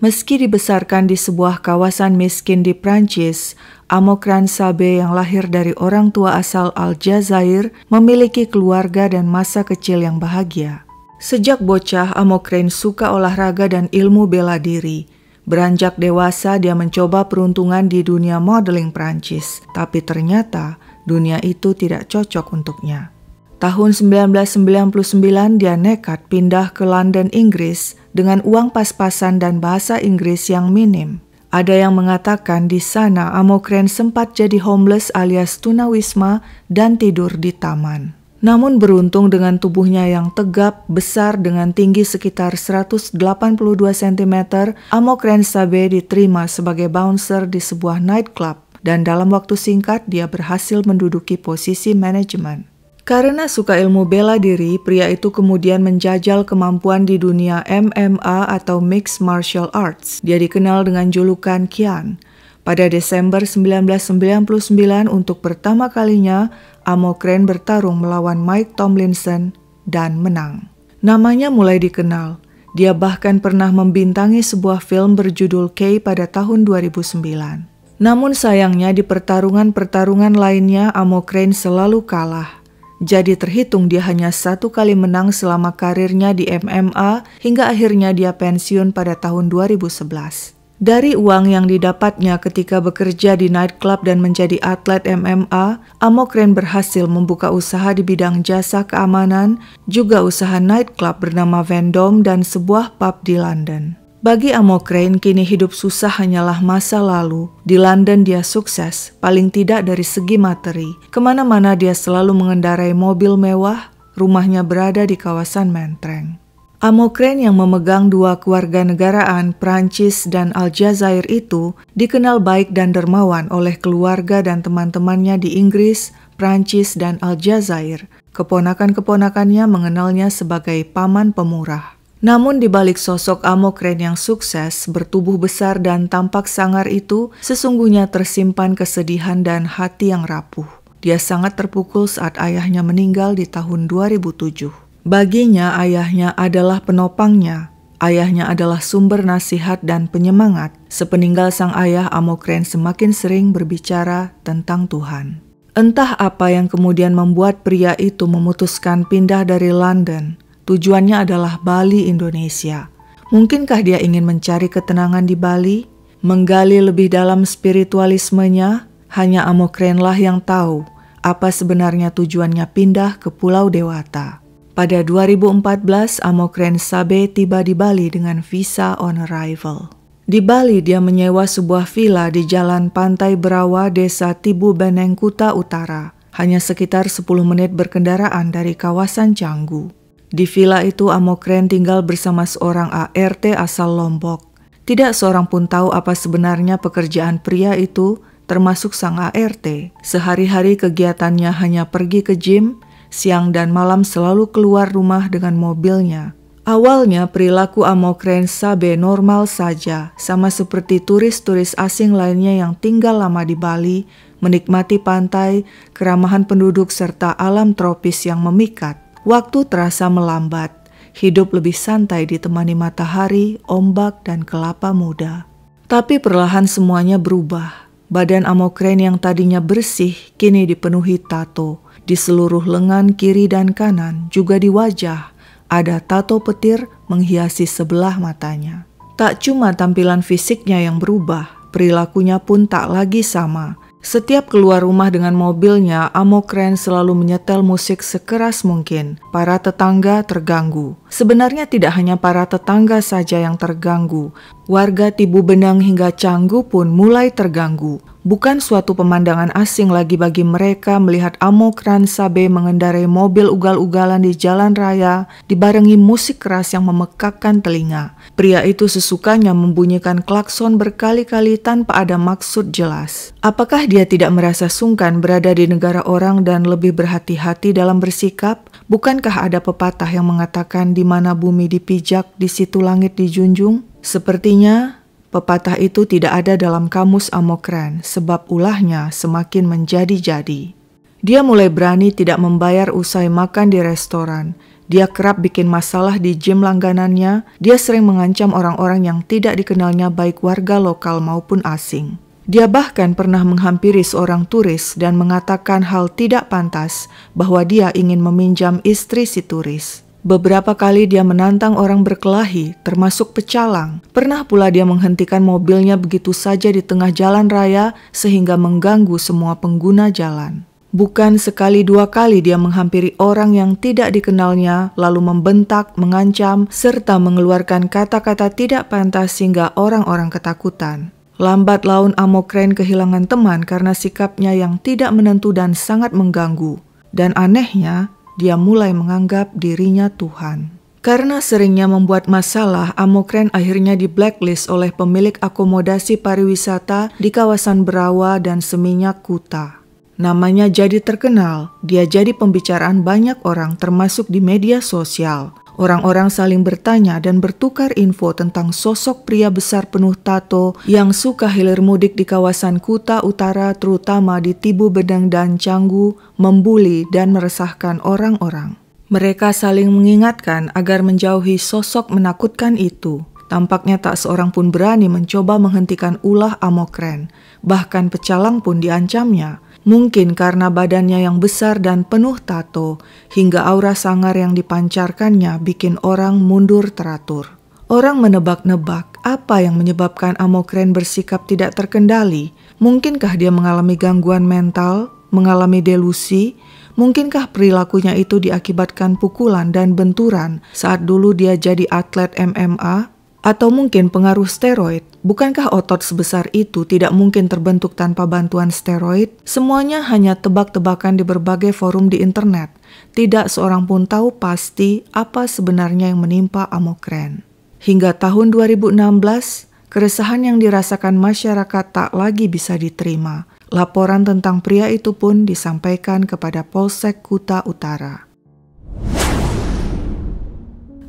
Meski dibesarkan di sebuah kawasan miskin di Prancis, Amokrain Sabe yang lahir dari orang tua asal Aljazair memiliki keluarga dan masa kecil yang bahagia. Sejak bocah, Amokrain suka olahraga dan ilmu bela diri. Beranjak dewasa, dia mencoba peruntungan di dunia modeling Prancis, tapi ternyata dunia itu tidak cocok untuknya. Tahun 1999 dia nekat pindah ke London, Inggris dengan uang pas-pasan dan bahasa Inggris yang minim. Ada yang mengatakan di sana Amokrain sempat jadi homeless alias tunawisma dan tidur di taman. Namun beruntung dengan tubuhnya yang tegap, besar dengan tinggi sekitar 182 cm, Amokrain Sabe diterima sebagai bouncer di sebuah nightclub dan dalam waktu singkat dia berhasil menduduki posisi manajemen. Karena suka ilmu bela diri, pria itu kemudian menjajal kemampuan di dunia MMA atau Mixed Martial Arts. Dia dikenal dengan julukan Kian. Pada Desember 1999 untuk pertama kalinya, Amokrain bertarung melawan Mike Tomlinson dan menang. Namanya mulai dikenal. Dia bahkan pernah membintangi sebuah film berjudul K pada tahun 2009. Namun sayangnya di pertarungan-pertarungan lainnya Amokrain selalu kalah. Jadi terhitung dia hanya 1 kali menang selama karirnya di MMA hingga akhirnya dia pensiun pada tahun 2011. Dari uang yang didapatnya ketika bekerja di nightclub dan menjadi atlet MMA, Amokrain berhasil membuka usaha di bidang jasa keamanan, juga usaha nightclub bernama Vendome dan sebuah pub di London. Bagi Amokrain, kini hidup susah hanyalah masa lalu. Di London dia sukses, paling tidak dari segi materi. Kemana-mana dia selalu mengendarai mobil mewah, rumahnya berada di kawasan Mentereng. Amokrain yang memegang 2 kewarganegaraan, Prancis dan Aljazair itu, dikenal baik dan dermawan oleh keluarga dan teman-temannya di Inggris, Prancis dan Aljazair. Keponakan-keponakannya mengenalnya sebagai paman pemurah. Namun di balik sosok Amokrain yang sukses, bertubuh besar dan tampak sangar itu, sesungguhnya tersimpan kesedihan dan hati yang rapuh. Dia sangat terpukul saat ayahnya meninggal di tahun 2007. Baginya, ayahnya adalah penopangnya. Ayahnya adalah sumber nasihat dan penyemangat. Sepeninggal sang ayah, Amokrain semakin sering berbicara tentang Tuhan. Entah apa yang kemudian membuat pria itu memutuskan pindah dari London. Tujuannya adalah Bali, Indonesia. Mungkinkah dia ingin mencari ketenangan di Bali? Menggali lebih dalam spiritualismenya? Hanya Amokrainlah yang tahu apa sebenarnya tujuannya pindah ke Pulau Dewata. Pada 2014, Amokrain Sabe tiba di Bali dengan visa on arrival. Di Bali, dia menyewa sebuah villa di Jalan Pantai Berawa, Desa Tibu Beneng, Kuta Utara. Hanya sekitar 10 menit berkendaraan dari kawasan Canggu. Di villa itu Amokrain tinggal bersama seorang ART asal Lombok. Tidak seorang pun tahu apa sebenarnya pekerjaan pria itu, termasuk sang ART. Sehari-hari kegiatannya hanya pergi ke gym, siang dan malam selalu keluar rumah dengan mobilnya. Awalnya perilaku Amokrain Sabe normal saja, sama seperti turis-turis asing lainnya yang tinggal lama di Bali, menikmati pantai, keramahan penduduk serta alam tropis yang memikat. Waktu terasa melambat, hidup lebih santai ditemani matahari, ombak, dan kelapa muda. Tapi perlahan semuanya berubah. Badan Amokrain yang tadinya bersih, kini dipenuhi tato. Di seluruh lengan kiri dan kanan, juga di wajah, ada tato petir menghiasi sebelah matanya. Tak cuma tampilan fisiknya yang berubah, perilakunya pun tak lagi sama. Setiap keluar rumah dengan mobilnya, Amokrain selalu menyetel musik sekeras mungkin. Para tetangga terganggu. Sebenarnya tidak hanya para tetangga saja yang terganggu. Warga Tibu Benang hingga Canggu pun mulai terganggu. Bukan suatu pemandangan asing lagi bagi mereka melihat Amokran Sabe mengendarai mobil ugal-ugalan di jalan raya dibarengi musik keras yang memekakkan telinga. Pria itu sesukanya membunyikan klakson berkali-kali tanpa ada maksud jelas. Apakah dia tidak merasa sungkan berada di negara orang dan lebih berhati-hati dalam bersikap? Bukankah ada pepatah yang mengatakan di mana bumi dipijak, di situ langit dijunjung? Sepertinya pepatah itu tidak ada dalam kamus Amokran, sebab ulahnya semakin menjadi-jadi. Dia mulai berani tidak membayar usai makan di restoran. Dia kerap bikin masalah di gym langganannya. Dia sering mengancam orang-orang yang tidak dikenalnya baik warga lokal maupun asing. Dia bahkan pernah menghampiri seorang turis dan mengatakan hal tidak pantas bahwa dia ingin meminjam istri si turis. Beberapa kali dia menantang orang berkelahi, termasuk pecalang. Pernah pula dia menghentikan mobilnya begitu saja di tengah jalan raya sehingga mengganggu semua pengguna jalan. Bukan sekali dua kali dia menghampiri orang yang tidak dikenalnya, lalu membentak, mengancam, serta mengeluarkan kata-kata tidak pantas sehingga orang-orang ketakutan. Lambat laun Amokran kehilangan teman karena sikapnya yang tidak menentu dan sangat mengganggu. Dan anehnya, dia mulai menganggap dirinya Tuhan. Karena seringnya membuat masalah, Amokran akhirnya di-blacklist oleh pemilik akomodasi pariwisata di kawasan Berawa dan Seminyak Kuta. Namanya jadi terkenal, dia jadi pembicaraan banyak orang termasuk di media sosial. Orang-orang saling bertanya dan bertukar info tentang sosok pria besar penuh tato yang suka hilir mudik di kawasan Kuta Utara, terutama di Tibu Beneng dan Canggu, membuli dan meresahkan orang-orang. Mereka saling mengingatkan agar menjauhi sosok menakutkan itu. Tampaknya tak seorang pun berani mencoba menghentikan ulah Amokran, bahkan pecalang pun diancamnya. Mungkin karena badannya yang besar dan penuh tato, hingga aura sangar yang dipancarkannya bikin orang mundur teratur. Orang menebak-nebak apa yang menyebabkan Amokran bersikap tidak terkendali. Mungkinkah dia mengalami gangguan mental, mengalami delusi? Mungkinkah perilakunya itu diakibatkan pukulan dan benturan saat dulu dia jadi atlet MMA? Atau mungkin pengaruh steroid? Bukankah otot sebesar itu tidak mungkin terbentuk tanpa bantuan steroid? Semuanya hanya tebak-tebakan di berbagai forum di internet. Tidak seorang pun tahu pasti apa sebenarnya yang menimpa Amokran. Hingga tahun 2016, keresahan yang dirasakan masyarakat tak lagi bisa diterima. Laporan tentang pria itu pun disampaikan kepada Polsek Kuta Utara.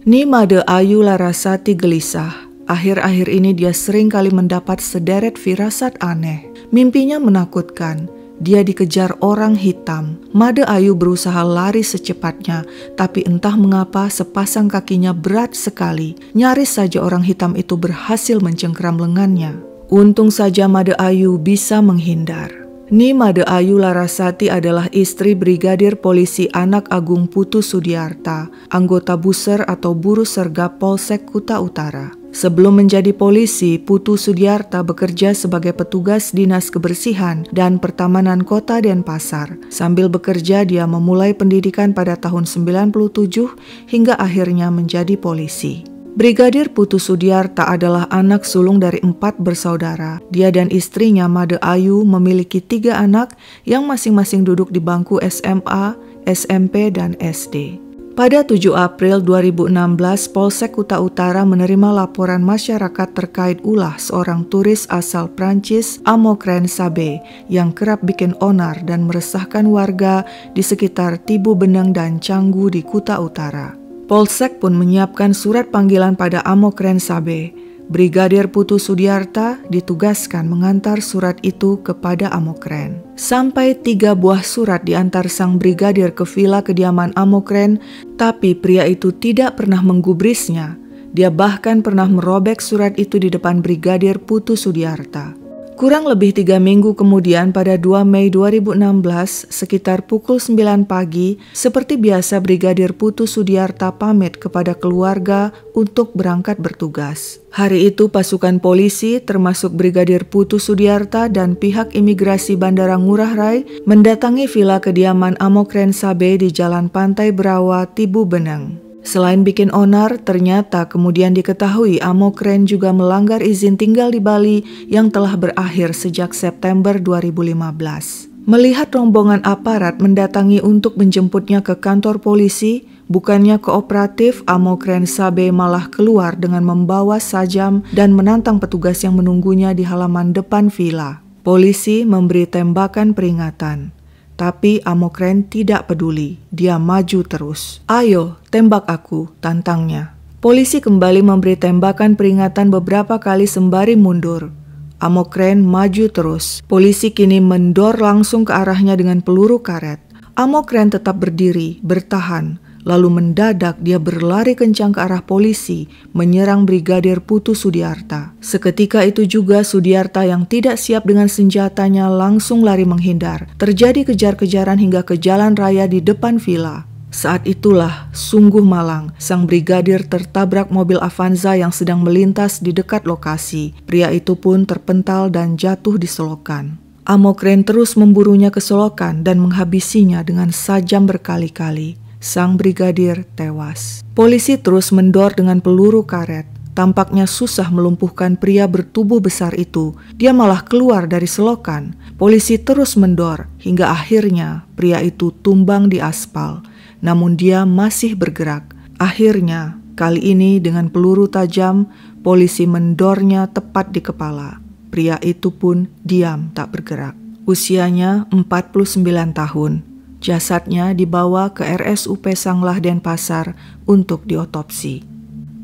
Nimade Ayu Larasati gelisah. Akhir-akhir ini dia sering kali mendapat sederet firasat aneh. Mimpinya menakutkan. Dia dikejar orang hitam. Made Ayu berusaha lari secepatnya, tapi entah mengapa sepasang kakinya berat sekali. Nyaris saja orang hitam itu berhasil mencengkeram lengannya. Untung saja Made Ayu bisa menghindar. Nimade Ayu Larasati adalah istri Brigadir Polisi Anak Agung Putu Sudiarta, anggota Buser atau Buru Sergap Polsek Kuta Utara. Sebelum menjadi polisi, Putu Sudiarta bekerja sebagai petugas dinas kebersihan dan pertamanan kota Denpasar. Sambil bekerja, dia memulai pendidikan pada tahun 97 hingga akhirnya menjadi polisi. Brigadir Putu Sudiarta adalah anak sulung dari 4 bersaudara. Dia dan istrinya Made Ayu memiliki 3 anak yang masing-masing duduk di bangku SMA, SMP, dan SD. Pada 7 April 2016, Polsek Kuta Utara menerima laporan masyarakat terkait ulah seorang turis asal Prancis, Amokran Sabe, yang kerap bikin onar dan meresahkan warga di sekitar Tibu Beneng dan Canggu di Kuta Utara. Polsek pun menyiapkan surat panggilan pada Amokran Sabe. Brigadir Putu Sudiarta ditugaskan mengantar surat itu kepada Amokran. Sampai 3 buah surat diantar sang brigadir ke vila kediaman Amokran, tapi pria itu tidak pernah menggubrisnya. Dia bahkan pernah merobek surat itu di depan Brigadir Putu Sudiarta. Kurang lebih 3 minggu kemudian pada 2 Mei 2016, sekitar pukul 9 pagi, seperti biasa Brigadir Putu Sudiarta pamit kepada keluarga untuk berangkat bertugas. Hari itu pasukan polisi termasuk Brigadir Putu Sudiarta dan pihak imigrasi Bandara Ngurah Rai mendatangi vila kediaman Amokran Sabe di Jalan Pantai Berawa, Tibu Beneng. Selain bikin onar, ternyata kemudian diketahui Amokren juga melanggar izin tinggal di Bali yang telah berakhir sejak September 2015. Melihat rombongan aparat mendatangi untuk menjemputnya ke kantor polisi, bukannya kooperatif, Amokren Sabe malah keluar dengan membawa sajam dan menantang petugas yang menunggunya di halaman depan villa. Polisi memberi tembakan peringatan. Tapi Amokren tidak peduli, dia maju terus. "Ayo, tembak aku," tantangnya. Polisi kembali memberi tembakan peringatan beberapa kali sembari mundur. Amokren maju terus. Polisi kini mendor langsung ke arahnya dengan peluru karet. Amokren tetap berdiri, bertahan. Lalu mendadak dia berlari kencang ke arah polisi, menyerang Brigadir Putu Sudiarta. Seketika itu juga Sudiarta yang tidak siap dengan senjatanya langsung lari menghindar. Terjadi kejar-kejaran hingga ke jalan raya di depan villa. Saat itulah, sungguh malang, sang brigadir tertabrak mobil Avanza yang sedang melintas di dekat lokasi. Pria itu pun terpental dan jatuh di selokan. Amokren terus memburunya ke selokan dan menghabisinya dengan sajam berkali-kali. Sang brigadir tewas. Polisi terus mendor dengan peluru karet. Tampaknya susah melumpuhkan pria bertubuh besar itu. Dia malah keluar dari selokan. Polisi terus mendor hingga akhirnya pria itu tumbang di aspal. Namun dia masih bergerak. Akhirnya, kali ini dengan peluru tajam, polisi mendornya tepat di kepala. Pria itu pun diam tak bergerak. Usianya 49 tahun. Jasadnya dibawa ke RSUP Sanglah Denpasar untuk diotopsi.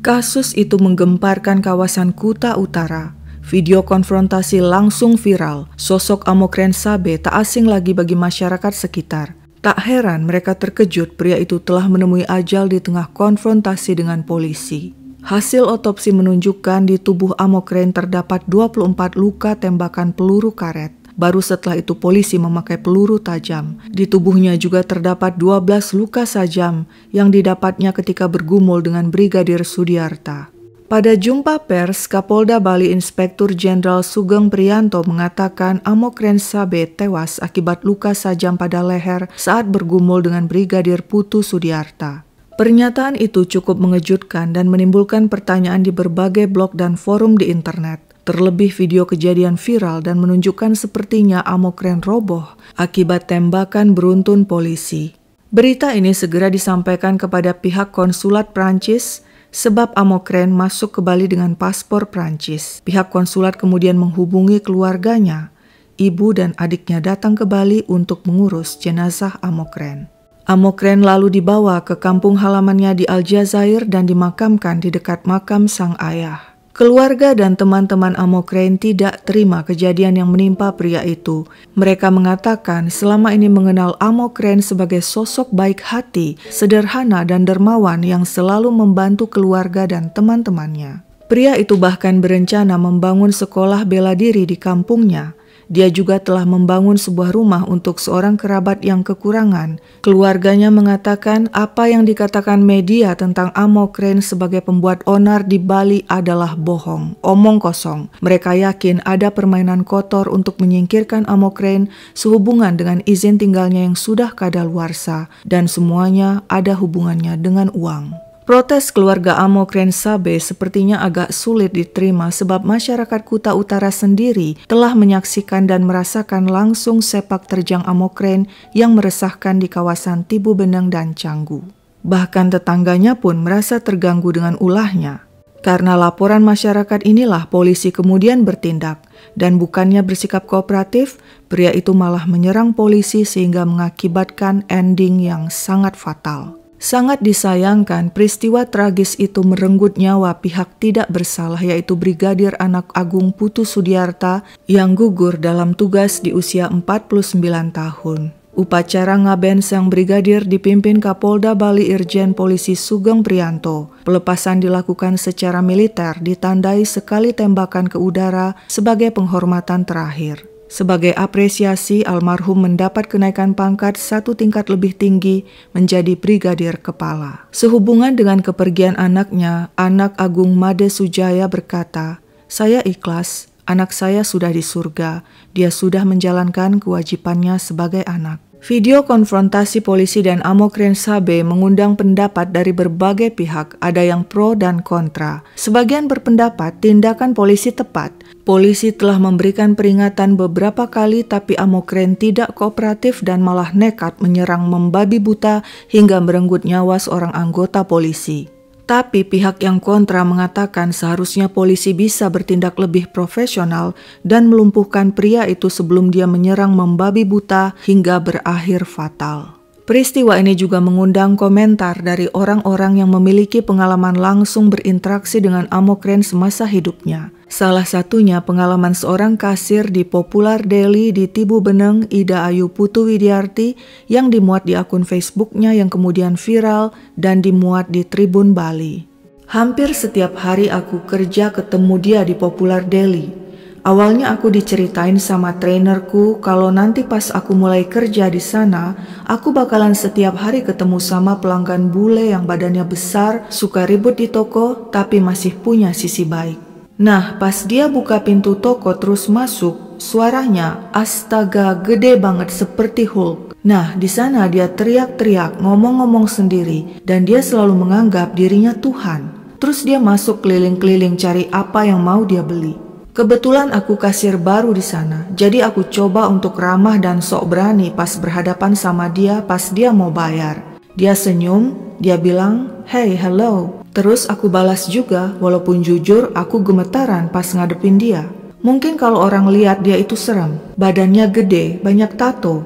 Kasus itu menggemparkan kawasan Kuta Utara. Video konfrontasi langsung viral. Sosok Amokren Sabe tak asing lagi bagi masyarakat sekitar. Tak heran mereka terkejut pria itu telah menemui ajal di tengah konfrontasi dengan polisi. Hasil otopsi menunjukkan di tubuh Amokren terdapat 24 luka tembakan peluru karet. Baru setelah itu polisi memakai peluru tajam. Di tubuhnya juga terdapat 12 luka sajam yang didapatnya ketika bergumul dengan Brigadir Sudiarta. Pada jumpa pers, Kapolda Bali Inspektur Jenderal Sugeng Priyanto mengatakan Amokren Sabe tewas akibat luka sajam pada leher saat bergumul dengan Brigadir Putu Sudiarta. Pernyataan itu cukup mengejutkan dan menimbulkan pertanyaan di berbagai blog dan forum di internet. Terlebih video kejadian viral dan menunjukkan sepertinya Amokren roboh akibat tembakan beruntun polisi. Berita ini segera disampaikan kepada pihak konsulat Prancis sebab Amokren masuk ke Bali dengan paspor Prancis. Pihak konsulat kemudian menghubungi keluarganya. Ibu dan adiknya datang ke Bali untuk mengurus jenazah Amokren. Amokren lalu dibawa ke kampung halamannya di Aljazair dan dimakamkan di dekat makam sang ayah. Keluarga dan teman-teman Amokren tidak terima kejadian yang menimpa pria itu. Mereka mengatakan selama ini mengenal Amokren sebagai sosok baik hati, sederhana dan dermawan yang selalu membantu keluarga dan teman-temannya. Pria itu bahkan berencana membangun sekolah bela diri di kampungnya. Dia juga telah membangun sebuah rumah untuk seorang kerabat yang kekurangan. Keluarganya mengatakan apa yang dikatakan media tentang Amokren sebagai pembuat onar di Bali adalah bohong, omong kosong. Mereka yakin ada permainan kotor untuk menyingkirkan Amokren sehubungan dengan izin tinggalnya yang sudah kadaluarsa dan semuanya ada hubungannya dengan uang. Protes keluarga Amokren Sabe sepertinya agak sulit diterima sebab masyarakat Kuta Utara sendiri telah menyaksikan dan merasakan langsung sepak terjang Amokren yang meresahkan di kawasan Tibu Beneng dan Canggu. Bahkan tetangganya pun merasa terganggu dengan ulahnya. Karena laporan masyarakat inilah polisi kemudian bertindak dan bukannya bersikap kooperatif, pria itu malah menyerang polisi sehingga mengakibatkan ending yang sangat fatal. Sangat disayangkan peristiwa tragis itu merenggut nyawa pihak tidak bersalah yaitu Brigadir Anak Agung Putu Sudiarta yang gugur dalam tugas di usia 49 tahun. Upacara ngaben sang brigadir dipimpin Kapolda Bali Irjen Polisi Sugeng Priyanto. Pelepasan dilakukan secara militer ditandai sekali tembakan ke udara sebagai penghormatan terakhir. Sebagai apresiasi, almarhum mendapat kenaikan pangkat 1 tingkat lebih tinggi menjadi brigadir kepala. Sehubungan dengan kepergian anaknya, Anak Agung Made Sujaya berkata, "Saya ikhlas, anak saya sudah di surga, dia sudah menjalankan kewajibannya sebagai anak." Video konfrontasi polisi dan Amokren Sabe mengundang pendapat dari berbagai pihak, ada yang pro dan kontra. Sebagian berpendapat tindakan polisi tepat. Polisi telah memberikan peringatan beberapa kali tapi Amokren tidak kooperatif dan malah nekat menyerang membabi buta hingga merenggut nyawa seorang anggota polisi. Tapi pihak yang kontra mengatakan seharusnya polisi bisa bertindak lebih profesional dan melumpuhkan pria itu sebelum dia menyerang membabi buta hingga berakhir fatal. Peristiwa ini juga mengundang komentar dari orang-orang yang memiliki pengalaman langsung berinteraksi dengan Amokren semasa hidupnya. Salah satunya pengalaman seorang kasir di Popular Daily di Tibu Beneng, Ida Ayu Putu Widiarti, yang dimuat di akun Facebooknya yang kemudian viral dan dimuat di Tribun Bali. Hampir setiap hari aku kerja ketemu dia di Popular Daily. Awalnya aku diceritain sama trainerku kalau nanti pas aku mulai kerja di sana, aku bakalan setiap hari ketemu sama pelanggan bule yang badannya besar, suka ribut di toko, tapi masih punya sisi baik. Nah, pas dia buka pintu toko terus masuk, suaranya astaga gede banget seperti Hulk. Nah, di sana dia teriak-teriak, ngomong-ngomong sendiri, dan dia selalu menganggap dirinya Tuhan. Terus dia masuk keliling-keliling cari apa yang mau dia beli. Kebetulan aku kasir baru di sana, jadi aku coba untuk ramah dan sok berani pas berhadapan sama dia pas dia mau bayar. Dia senyum, dia bilang, "Hey, hello." Terus aku balas juga, walaupun jujur aku gemetaran pas ngadepin dia. Mungkin kalau orang lihat dia itu serem, badannya gede, banyak tato.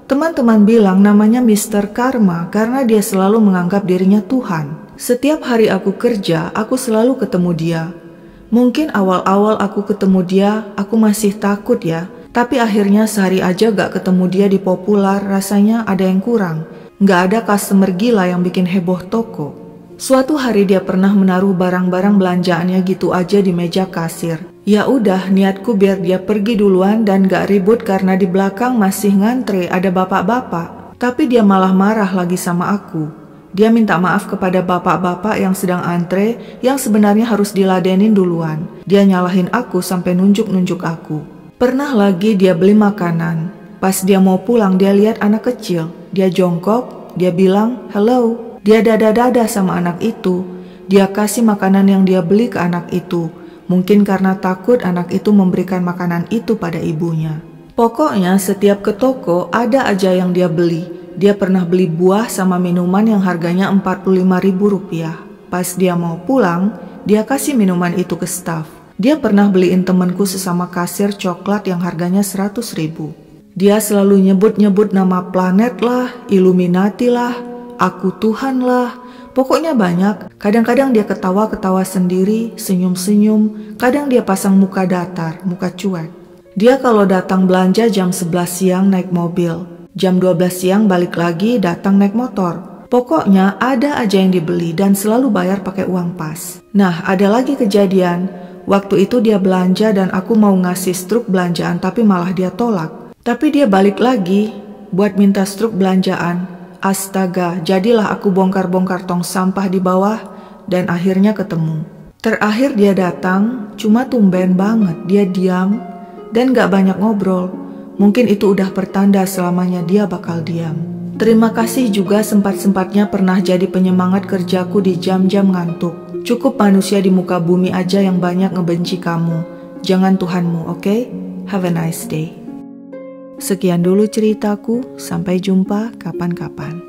Teman-teman bilang namanya Mr. Karma karena dia selalu menganggap dirinya Tuhan. Setiap hari aku kerja, aku selalu ketemu dia. Mungkin awal-awal aku ketemu dia, aku masih takut ya. Tapi akhirnya sehari aja gak ketemu dia di Popular, rasanya ada yang kurang. Gak ada customer gila yang bikin heboh toko. Suatu hari dia pernah menaruh barang-barang belanjaannya gitu aja di meja kasir. Ya udah, niatku biar dia pergi duluan dan gak ribut karena di belakang masih ngantre ada bapak-bapak. Tapi dia malah marah lagi sama aku. Dia minta maaf kepada bapak-bapak yang sedang antre yang sebenarnya harus diladenin duluan. Dia nyalahin aku sampai nunjuk-nunjuk aku. Pernah lagi dia beli makanan. Pas dia mau pulang dia lihat anak kecil. Dia jongkok, dia bilang, "Hello." Dia dada-dada sama anak itu. Dia kasih makanan yang dia beli ke anak itu. Mungkin karena takut anak itu memberikan makanan itu pada ibunya. Pokoknya setiap ke toko ada aja yang dia beli. Dia pernah beli buah sama minuman yang harganya Rp45.000. Pas dia mau pulang, dia kasih minuman itu ke staf. Dia pernah beliin temanku sesama kasir coklat yang harganya Rp100.000. Dia selalu nyebut-nyebut nama planet lah, Illuminati lah, aku Tuhan lah. Pokoknya banyak. Kadang-kadang dia ketawa-ketawa sendiri, senyum-senyum. Kadang dia pasang muka datar, muka cuek. Dia kalau datang belanja jam 11 siang naik mobil. Jam 12 siang balik lagi datang naik motor. Pokoknya ada aja yang dibeli dan selalu bayar pakai uang pas. Nah, ada lagi kejadian. Waktu itu dia belanja dan aku mau ngasih struk belanjaan tapi malah dia tolak. Tapi dia balik lagi buat minta struk belanjaan. Astaga, jadilah aku bongkar-bongkar tong sampah di bawah dan akhirnya ketemu. Terakhir dia datang, cuma tumben banget dia diam dan gak banyak ngobrol. Mungkin itu udah pertanda selamanya dia bakal diam. Terima kasih juga sempat-sempatnya pernah jadi penyemangat kerjaku di jam-jam ngantuk. Cukup manusia di muka bumi aja yang banyak ngebenci kamu. Jangan Tuhanmu, oke? Have a nice day. Sekian dulu ceritaku, sampai jumpa kapan-kapan.